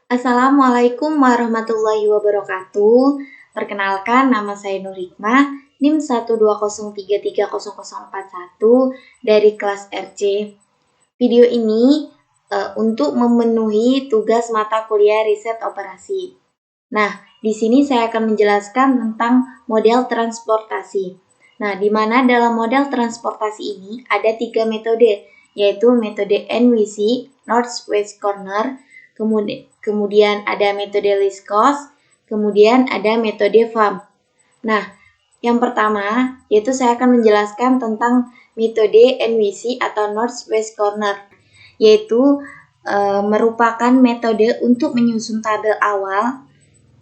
Assalamualaikum warahmatullahi wabarakatuh. Perkenalkan, nama saya Nur Hikmah, NIM 120330041 dari kelas RC. Video ini untuk memenuhi tugas mata kuliah riset operasi. Nah, di sini saya akan menjelaskan tentang model transportasi. Nah, di mana dalam model transportasi ini ada 3 metode, yaitu metode NWC, North-West Corner, kemudian ada metode least cost, kemudian ada metode FAM. Nah, yang pertama, yaitu saya akan menjelaskan tentang metode NWC atau North-West Corner, yaitu merupakan metode untuk menyusun tabel awal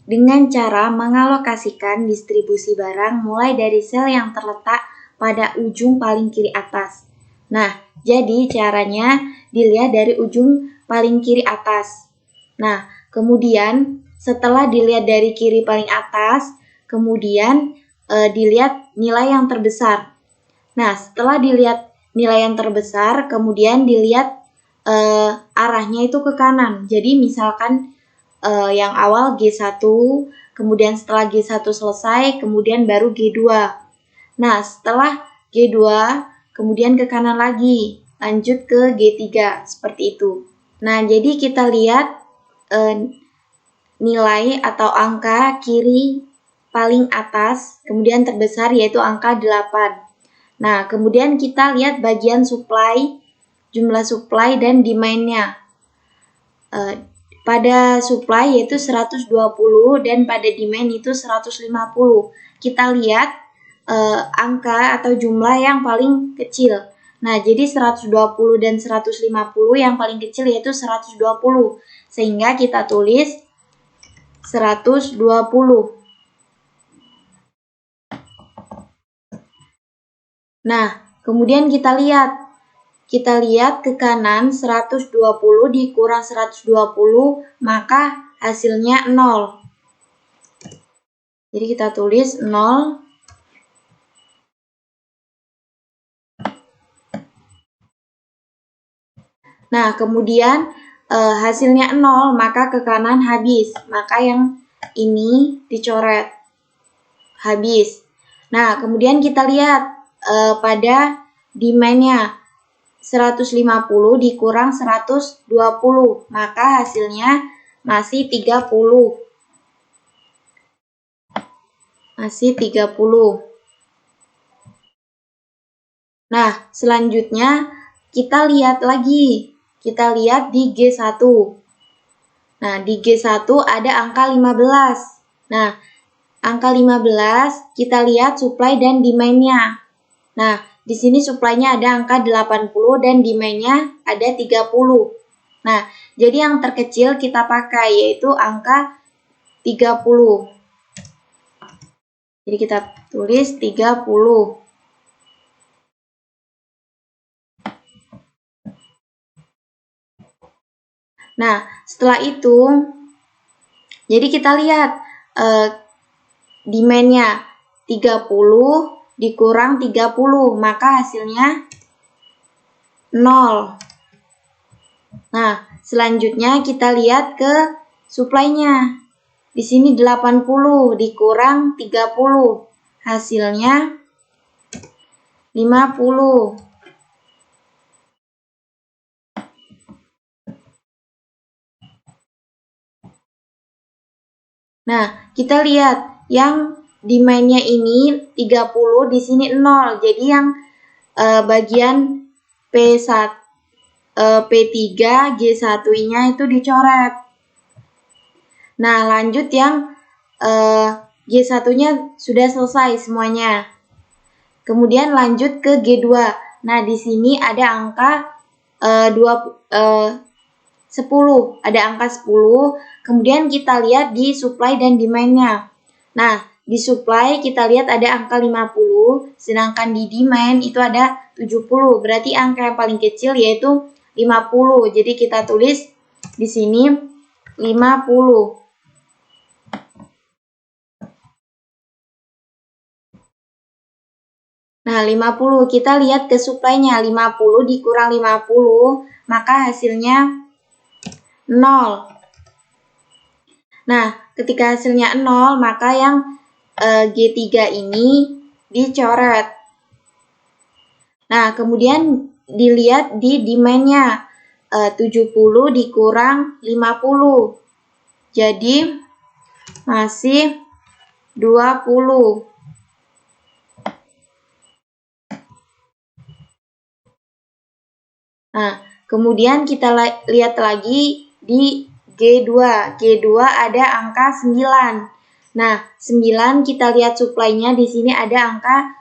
dengan cara mengalokasikan distribusi barang mulai dari sel yang terletak pada ujung paling kiri atas. Nah, jadi caranya dilihat dari ujung paling kiri atas. Nah, kemudian setelah dilihat dari kiri paling atas, kemudian dilihat nilai yang terbesar. Nah, setelah dilihat nilai yang terbesar, kemudian dilihat arahnya itu ke kanan. Jadi misalkan yang awal G1, kemudian setelah G1 selesai, kemudian baru G2. Nah, setelah G2, kemudian ke kanan lagi, lanjut ke G3, seperti itu. Nah, jadi kita lihat nilai atau angka kiri paling atas, kemudian terbesar yaitu angka 8. Nah, kemudian kita lihat bagian supply, jumlah supply dan demand-nya. Pada supply yaitu 120 dan pada demand itu 150. Kita lihat angka atau jumlah yang paling kecil. Nah, jadi 120 dan 150 yang paling kecil yaitu 120. Sehingga kita tulis 120. Nah, kemudian kita lihat ke kanan 120 dikurang 120, maka hasilnya 0. Jadi kita tulis 0. Nah, kemudian hasilnya 0, maka ke kanan habis. Maka yang ini dicoret. Habis. Nah, kemudian kita lihat pada demand-nya 150 dikurang 120, maka hasilnya masih 30. Masih 30. Nah, selanjutnya kita lihat lagi. Kita lihat di G1. Nah, di G1 ada angka 15. Nah, angka 15 kita lihat supply dan demand-nya. Nah, di sini supply-nya ada angka 80 dan demand-nya ada 30. Nah, jadi yang terkecil kita pakai yaitu angka 30. Jadi kita tulis 30. Nah, setelah itu, jadi kita lihat demand-nya 30 dikurang 30, maka hasilnya 0. Nah, selanjutnya kita lihat ke supply-nya. Di sini 80 dikurang 30, hasilnya 50. Nah, kita lihat yang demand-nya ini 30, di sini 0. Jadi yang bagian P1, P3, G1-nya itu dicoret. Nah, lanjut yang G1-nya sudah selesai semuanya. Kemudian lanjut ke G2. Nah, di sini ada angka 10. Ada angka 10. Kemudian kita lihat di supply dan demand-nya. Nah, di supply kita lihat ada angka 50, sedangkan di demand itu ada 70. Berarti angka yang paling kecil yaitu 50. Jadi kita tulis di sini 50. Nah, 50. Kita lihat ke supply-nya. 50 dikurang 50, maka hasilnya 0. Nah, ketika hasilnya 0, maka yang G3 ini dicoret. Nah, kemudian dilihat di demand-nya, 70 dikurang 50. Jadi, masih 20. Nah, kemudian kita lihat lagi di G2. G2 ada angka 9. Nah, 9 kita lihat supply-nya di sini ada angka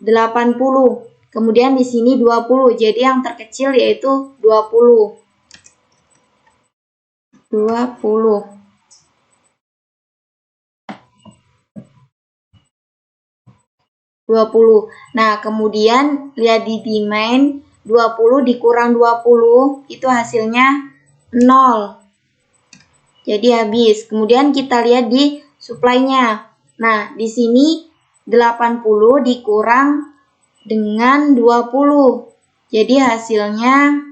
80. Kemudian di sini 20. Jadi yang terkecil yaitu 20. 20. Nah, kemudian lihat di demand 20 dikurang 20 itu hasilnya 0. Jadi habis. Kemudian kita lihat di supply-nya. Nah, di sini 80 dikurang dengan 20. Jadi hasilnya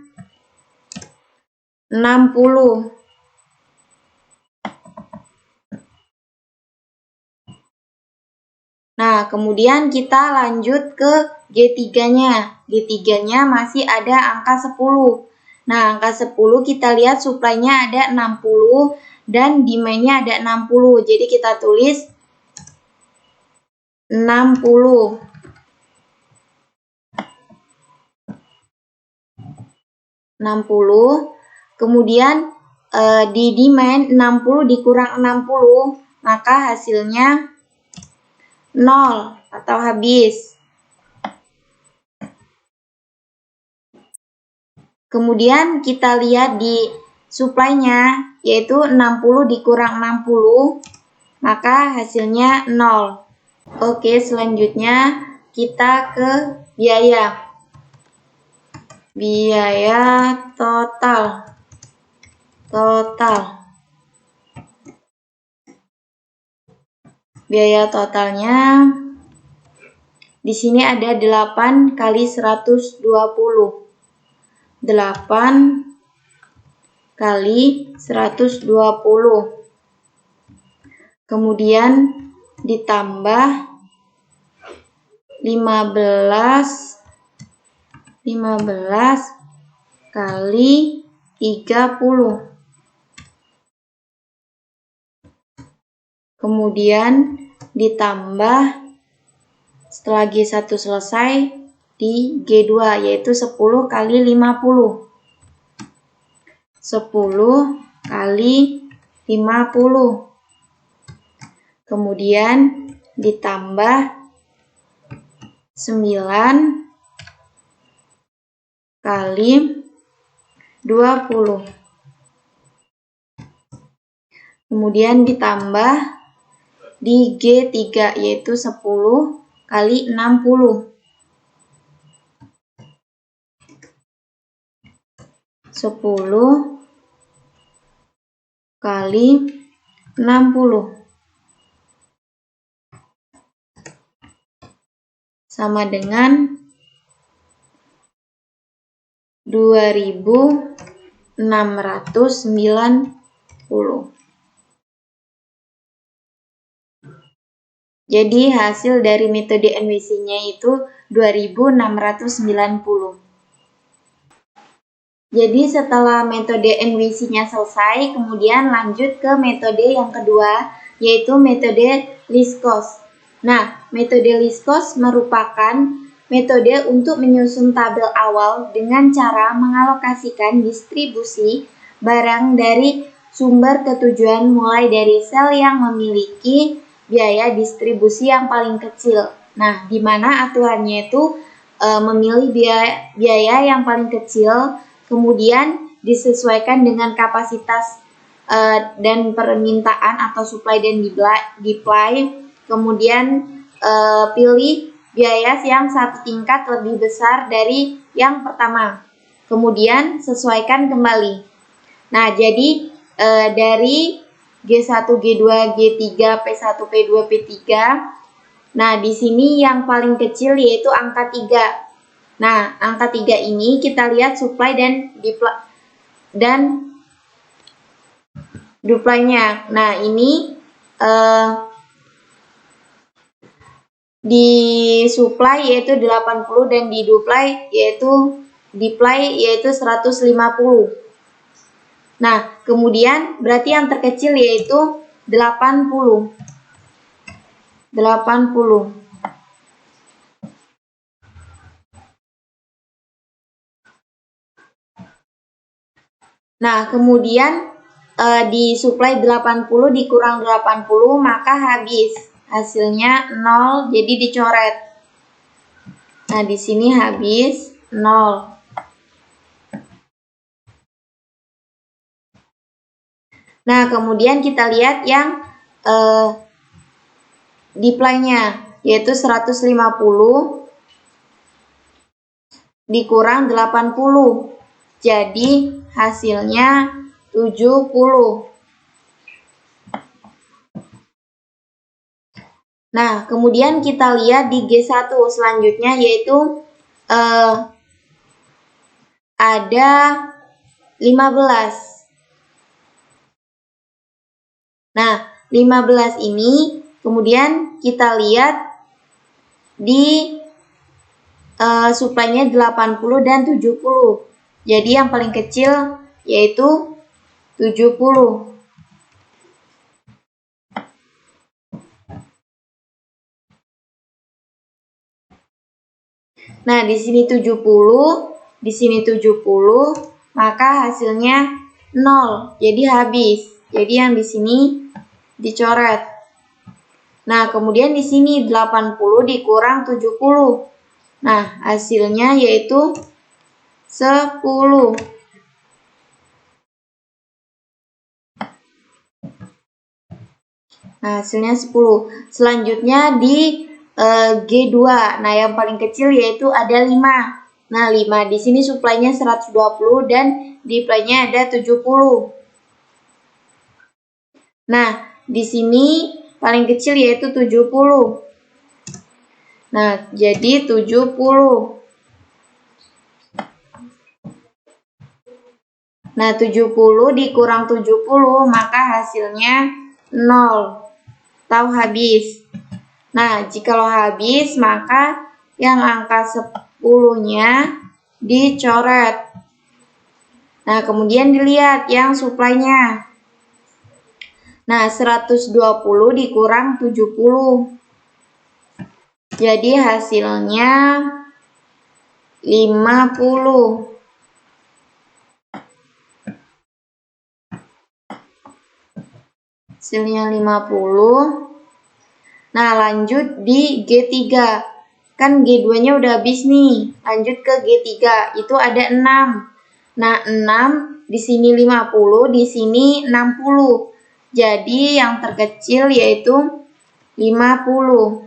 60. Nah, kemudian kita lanjut ke G3-nya. G3-nya masih ada angka 10. Nah, angka 10 kita lihat supply-nya ada 60 dan demand-nya ada 60. Jadi kita tulis 60. Kemudian di demand 60 dikurang 60, maka hasilnya 0 atau habis. Kemudian kita lihat di supply-nya, yaitu 60 dikurang 60, maka hasilnya 0. Oke, selanjutnya kita ke biaya. Biaya total. Biaya totalnya di sini ada 8 kali 120. 8 kali 120. Kemudian ditambah 15 kali 30. Kemudian ditambah setelah G1 selesai di G2 yaitu 10 kali 50. 10 kali 50. Kemudian ditambah 9 kali 20. Kemudian ditambah di G3 yaitu 10 kali 60. 10 kali 60 sama dengan 2690. Jadi hasil dari metode NWC-nya itu 2690. Jadi setelah metode NWC-nya selesai, kemudian lanjut ke metode yang kedua, yaitu metode least cost. Nah, metode least cost merupakan metode untuk menyusun tabel awal dengan cara mengalokasikan distribusi barang dari sumber ke tujuan mulai dari sel yang memiliki biaya distribusi yang paling kecil. Nah, di mana aturannya itu memilih biaya yang paling kecil, kemudian disesuaikan dengan kapasitas dan permintaan atau supply dan deploy. Kemudian pilih biaya yang satu tingkat lebih besar dari yang pertama. Kemudian sesuaikan kembali. Nah, jadi dari G1, G2, G3, P1, P2, P3. Nah, di sini yang paling kecil yaitu angka 3. Nah, angka 3 ini kita lihat supply dan duply-nya. Nah, ini di supply yaitu 80 dan di duply yaitu 150. Nah, kemudian berarti yang terkecil yaitu 80. Nah, kemudian di supply 80 dikurang 80 maka habis. Hasilnya 0, jadi dicoret. Nah, di sini habis 0. Nah, kemudian kita lihat yang duply-nya yaitu 150 dikurang 80. Jadi hasilnya 70. Nah, kemudian kita lihat di G1 selanjutnya yaitu ada 15. Nah, 15 ini kemudian kita lihat di supply-nya 80 dan 70. Jadi yang paling kecil yaitu 70. Nah, di sini 70, di sini 70, maka hasilnya 0. Jadi habis. Jadi yang di sini dicoret. Nah, kemudian di sini 80 dikurang 70. Nah, hasilnya yaitu 10. Nah, hasilnya 10. Selanjutnya di G2. Nah, yang paling kecil yaitu ada 5. Nah, 5 di sini supply-nya 120 dan duply-nya ada 70. Nah, di sini paling kecil yaitu 70. Nah, jadi 70. Nah, 70 dikurang 70 maka hasilnya 0. Atau habis. Nah, jikalau habis maka yang angka 10-nya dicoret. Nah, kemudian dilihat yang supply-nya. Nah, 120 dikurang 70. Jadi hasilnya 50. Hasilnya 50. Nah, lanjut di G3. Kan G2-nya udah habis nih. Lanjut ke G3. Itu ada 6. Nah, 6 di sini 50, di sini 60. Jadi yang terkecil yaitu 50.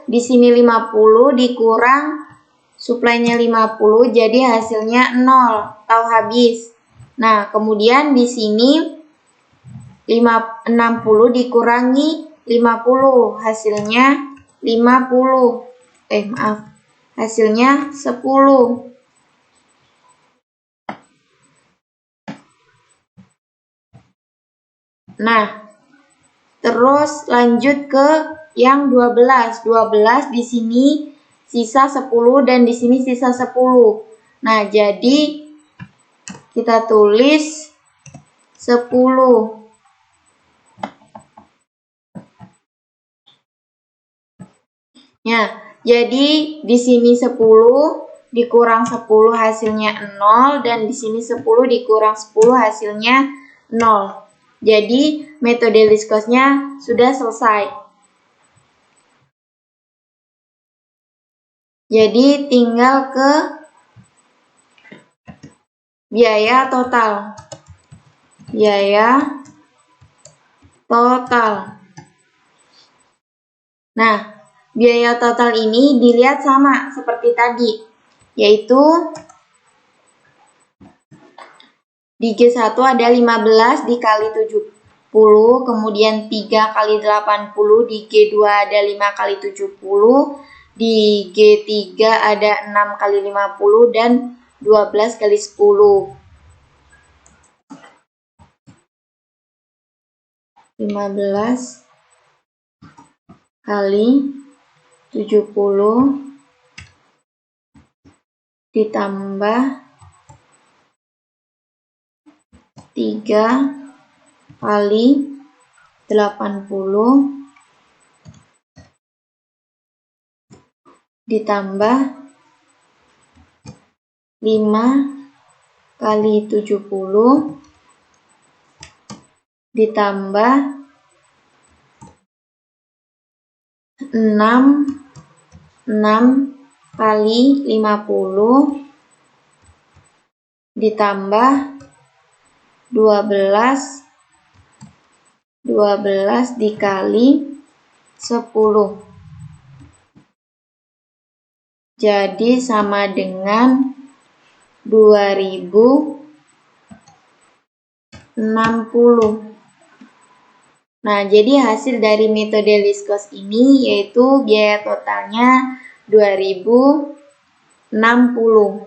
Di sini 50 dikurang supply-nya 50, jadi hasilnya 0 atau habis. Nah, kemudian di sini 60 dikurangi 50, hasilnya 50. Hasilnya 10. Nah, terus lanjut ke yang 12. 12 di sini sisa 10 dan di sini sisa 10. Nah, jadi kita tulis 10. Ya, jadi di sini 10 dikurang 10 hasilnya 0 dan di sini 10 dikurang 10 hasilnya 0. Jadi metode least cost-nya sudah selesai. Jadi tinggal ke biaya total. Biaya total. Nah, biaya total ini dilihat sama seperti tadi, yaitu di G1 ada 15 dikali 70, kemudian 3 kali 80, di G2 ada 5 kali 70, di G3 ada 6 kali 50 dan 12 kali 10. 15 kali 70 ditambah 3 kali 80 ditambah 5 kali 70 ditambah 6 kali 50 ditambah 12 dikali 10. Jadi sama dengan 2060. Nah, jadi hasil dari metode least cost ini yaitu biaya totalnya 2060.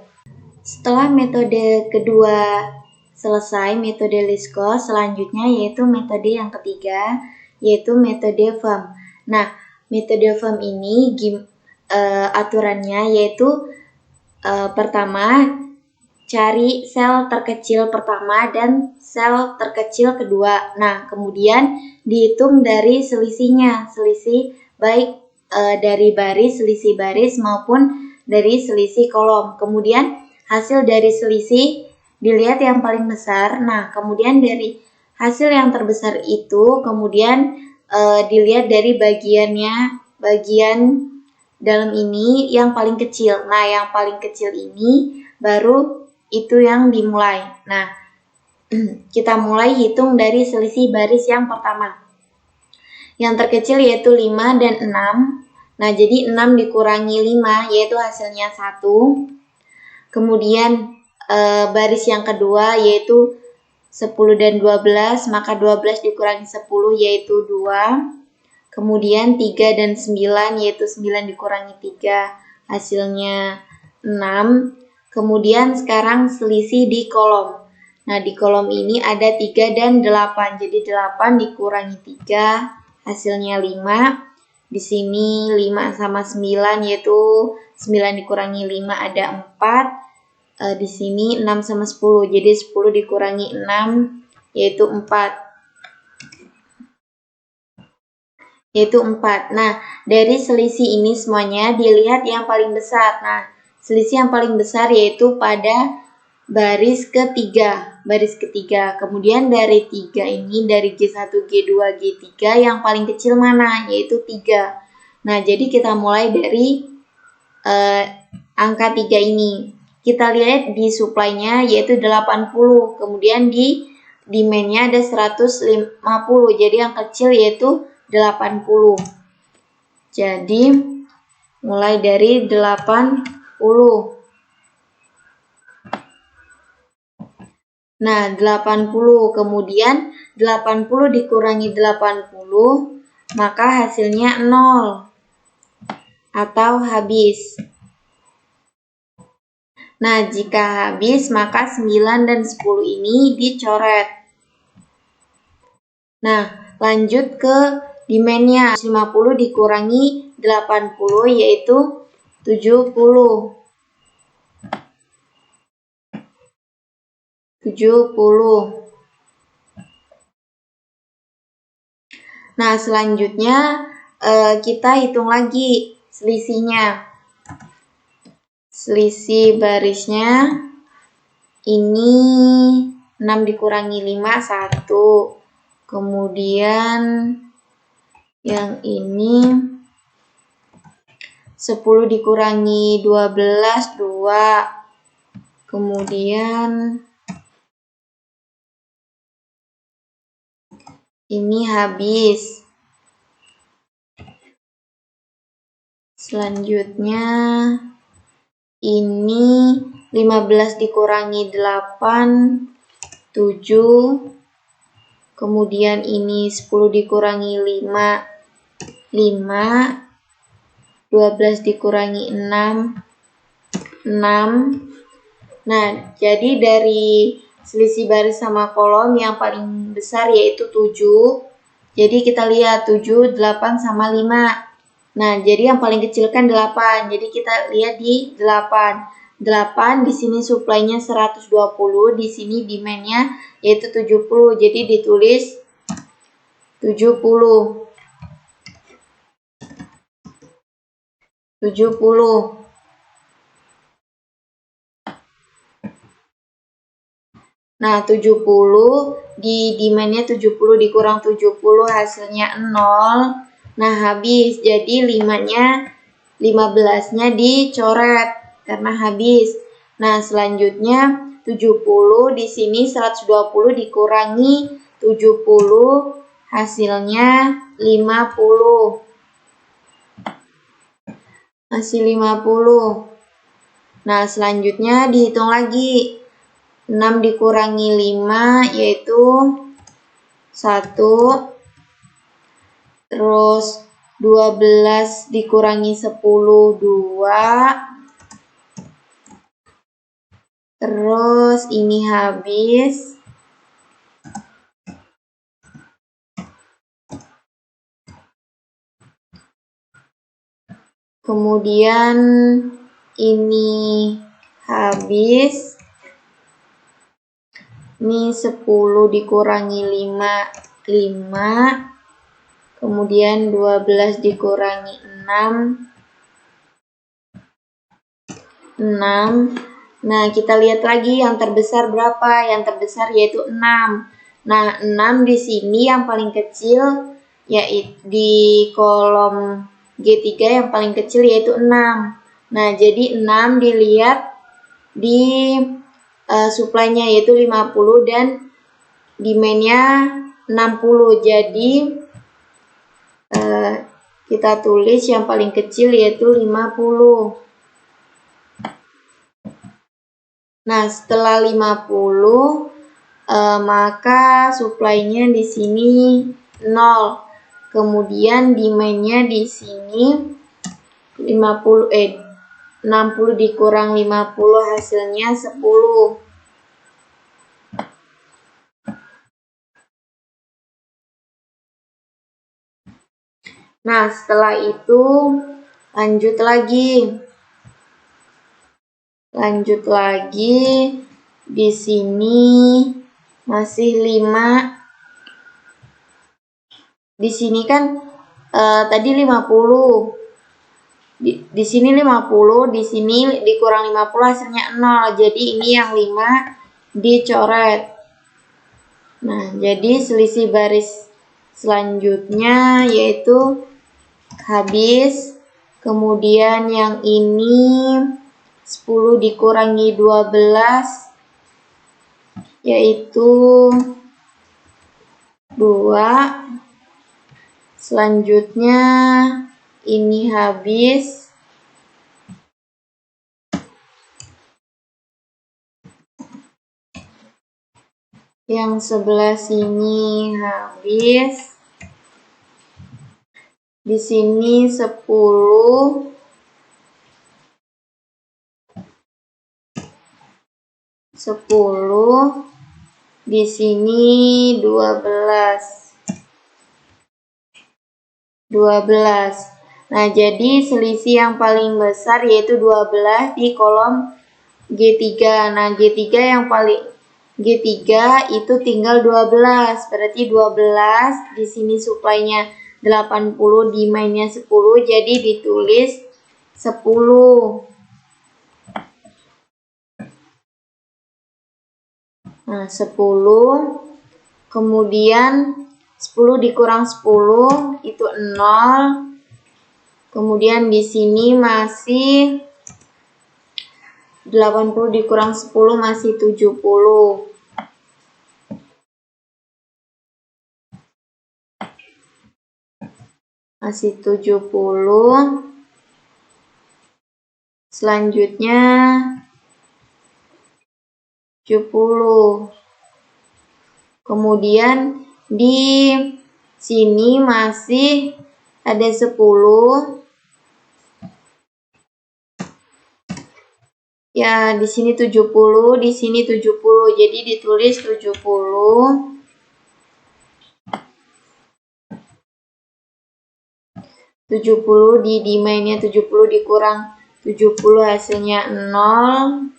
Setelah metode kedua selesai, metode least cost, selanjutnya yaitu metode yang ketiga, yaitu metode firm. Nah, metode firm ini aturannya yaitu pertama, cari sel terkecil pertama dan sel terkecil kedua. Nah, kemudian dihitung dari selisihnya, selisih baik dari selisih baris maupun dari selisih kolom. Kemudian hasil dari selisih dilihat yang paling besar. Nah, kemudian dari hasil yang terbesar itu kemudian dilihat dari bagian dalam ini yang paling kecil. Nah, yang paling kecil ini baru itu yang dimulai. Nah, kita mulai hitung dari selisih baris yang pertama. Yang terkecil yaitu 5 dan 6. Nah, jadi 6 dikurangi 5 yaitu hasilnya 1. Kemudian baris yang kedua yaitu 10 dan 12, maka 12 dikurangi 10 yaitu 2. Kemudian 3 dan 9 yaitu 9 dikurangi 3 hasilnya 6. Kemudian sekarang selisih di kolom. Nah, di kolom ini ada 3 dan 8. Jadi 8 dikurangi 3 hasilnya 5. Di sini 5 sama 9 yaitu 9 dikurangi 5 ada 4. Di sini 6 sama 10. Jadi 10 dikurangi 6 yaitu 4. Nah, dari selisih ini semuanya dilihat yang paling besar. Nah, selisih yang paling besar yaitu pada baris ketiga. Kemudian dari 3 ini, dari G1, G2, G3, yang paling kecil mana? Yaitu 3. Nah, jadi kita mulai dari angka 3 ini. Kita lihat di supply-nya yaitu 80. Kemudian di demand-nya ada 150. Jadi yang kecil yaitu 80. Jadi mulai dari 80. Nah, 80 kemudian 80 dikurangi 80 maka hasilnya 0 atau habis. Nah, jika habis maka 9 dan 10 ini dicoret. Nah, lanjut ke demand-nya. 50 dikurangi 80 yaitu 70. Nah, selanjutnya kita hitung lagi selisihnya. Selisih barisnya ini 6 dikurangi 5, 1. Kemudian yang ini 10 dikurangi 12, 2. Kemudian ini habis. Selanjutnya ini 15 dikurangi 8, 7. Kemudian ini 10 dikurangi 5, 5. 12 dikurangi 6, 6. Nah, jadi dari selisih baris sama kolom yang paling besar yaitu 7. Jadi kita lihat 7, 8, sama 5. Nah, jadi yang paling kecil kan 8. Jadi kita lihat di 8. 8 di sini suplainya 120, di sini demand-nya yaitu 70. Jadi ditulis 70. 70. Nah, 70 di demand-nya 70 dikurang 70 hasilnya 0. Nah, habis. Jadi 15-nya dicoret karena habis. Nah, selanjutnya 70 di sini 120 dikurangi 70 hasilnya 50. Hasil 50. Nah, selanjutnya dihitung lagi. 6 dikurangi 5 yaitu 1. Terus 12 dikurangi 10, 2. Terus ini habis. Kemudian ini habis. Ini 10 dikurangi 5, 5. Kemudian 12 dikurangi 6, 6. Nah, kita lihat lagi yang terbesar berapa? Yang terbesar yaitu 6. Nah, 6 di sini yang paling kecil yaitu di kolom G3 yang paling kecil yaitu 6. Nah, jadi 6 dilihat di suplainya yaitu 50 dan demand-nya 60. Jadi kita tulis yang paling kecil yaitu 50. Nah, setelah 50 maka suplainya di sini 0. Kemudian demand-nya di sini 60 dikurang 50 hasilnya 10. Nah, setelah itu lanjut lagi. Di sini masih 5. Di sini kan tadi 50. Di sini 50, di sini dikurang 50 hasilnya 0. Jadi ini yang 5 dicoret. Nah, jadi selisih baris selanjutnya yaitu habis. Kemudian yang ini 10 dikurangi 12 yaitu 2. Selanjutnya ini habis. Yang sebelah sini habis. Di sini 10. Di sini 12. Nah, jadi selisih yang paling besar yaitu 12 di kolom G3. Nah, G3 itu tinggal 12. Berarti 12 di sini suplainya 80, demand-nya 10, jadi ditulis 10. Nah, 10. Kemudian 10 dikurang 10 itu 0. Kemudian di sini masih 80 dikurang 10 masih 70. Masih 70. Selanjutnya 70. Kemudian di sini masih ada 10. Ya, di sini 70, di sini 70. Jadi ditulis 70. 70 di D-nya 70 dikurang 70 hasilnya 0.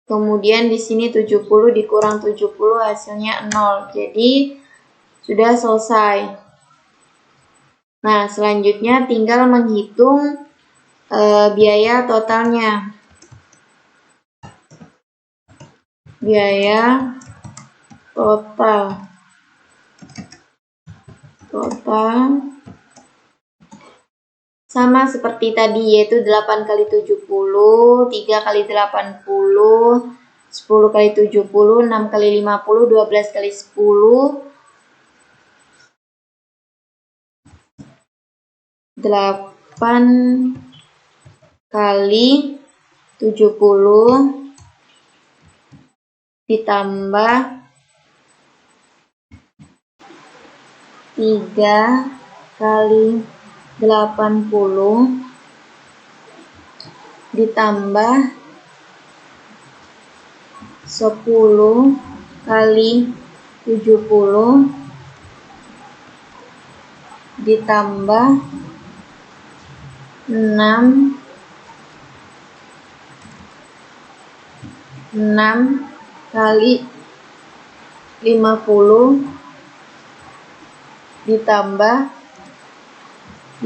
Kemudian di sini 70 dikurang 70 hasilnya 0. Jadi sudah selesai. Nah, selanjutnya tinggal menghitung biaya totalnya. Biaya total sama seperti tadi, yaitu 8 kali 70, 3 kali 80, 10 kali 70, 6 kali 50, 12 kali 10, 8 kali 70 ditambah 3 kali 80 ditambah 10 kali 70 ditambah 6 kali 50 ditambah 12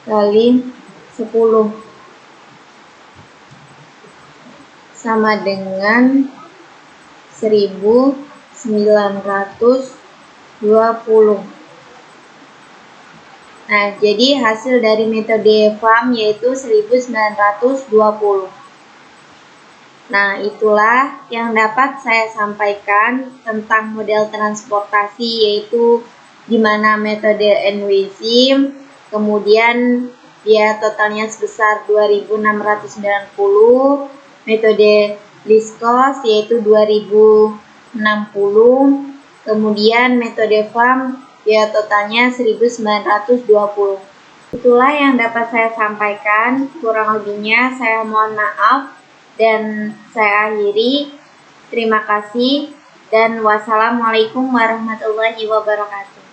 kali 10 sama dengan 1920. Nah, jadi hasil dari metode FAM yaitu 1920. Nah, itulah yang dapat saya sampaikan tentang model transportasi, yaitu di mana metode NWSIM, kemudian biaya totalnya sebesar 2.690, metode least cost yaitu 2.060, kemudian metode FAM biaya totalnya 1920. Itulah yang dapat saya sampaikan, kurang lebihnya saya mohon maaf. Dan saya akhiri, terima kasih dan wassalamualaikum warahmatullahi wabarakatuh.